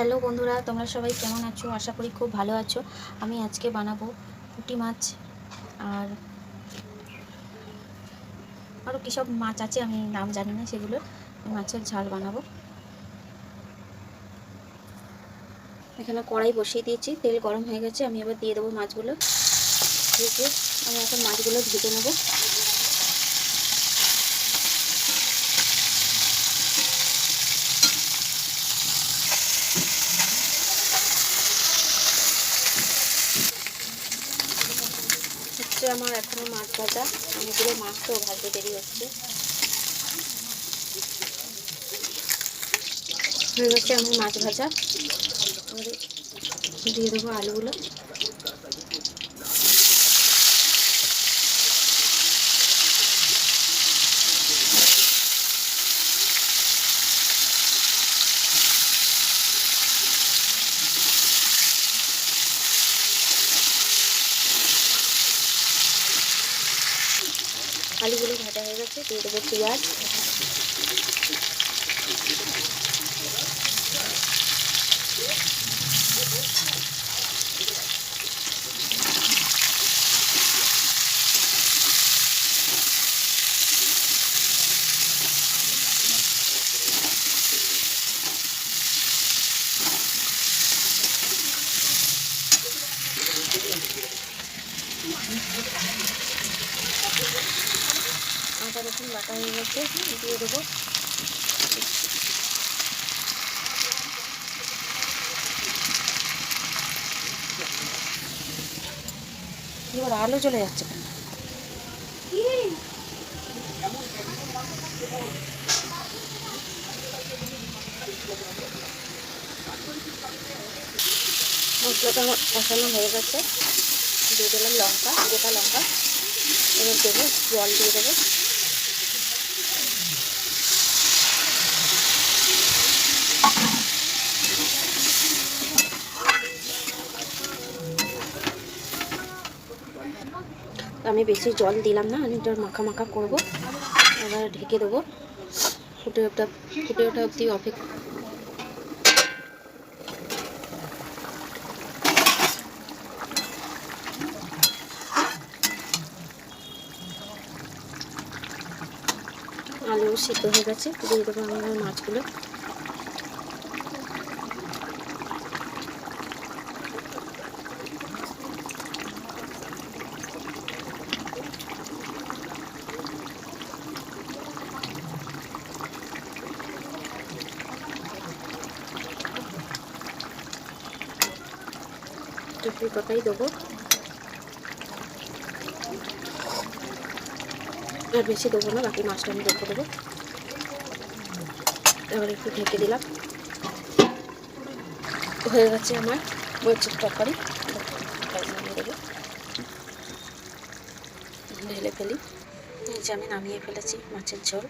Hello বন্ধুরা, তোমরা সবাই কেমন আছো? আশা করি খুব ভালো আছো। আমি আজকে বানাবো পুঁটি মাছ আর আরও কী সব মাছ আছে, আমি নাম জানি না সেগুলো। মাছের ঝাল বানাবো। এখানে কড়াই বসিয়ে দিয়েছি, তেল গরম হয়ে গেছে। আমি এবার দিয়ে দেবো মাছগুলো। ভেজে আমি এখন মাছগুলো ভেজে নেবো। হচ্ছে আমার এখনও মাছ ভাজা, অনেকগুলো মাছ তো ভাজতে দেরি হচ্ছে। হয়ে গেছে আমার মাছ ভাজা। দিয়ে দেবো আলুগুলো। আলুগুলো ভাজা হয়ে গেছে, দিয়ে দেবো পেঁয়াজ। আদা রসুন বাটা হয়ে গেছে, দিয়ে দেবো। এবার আলু চলে যাচ্ছে কেন? মশলাটা আমার কষানো হয়ে গেছে। দিয়ে দিলাম লঙ্কা, গোটা লঙ্কা। এবার দেবো জল, দিয়ে দেবো। আমি বেশি জল দিলাম না, আমি এটা মাখা মাখা করবো। এবার ঢেকে দেবো। ফুটে ওঠা অবধি অপেক্ষা। আলু সিদ্ধ হয়ে গেছে, দিয়ে দেবো আমি আমার মাছগুলো। একটু পাতাই দেবো, আর বেশি দেবো না, বাকি মাছটা আমি রেখে দেবো। এবার একটু ঢেকে দিলাম। হয়ে গেছে আমার মাছের তরকারি। নামিয়ে দেবো, ঢেলে ফেলি। এই যে আমি নামিয়ে ফেলেছি মাছের ঝোল।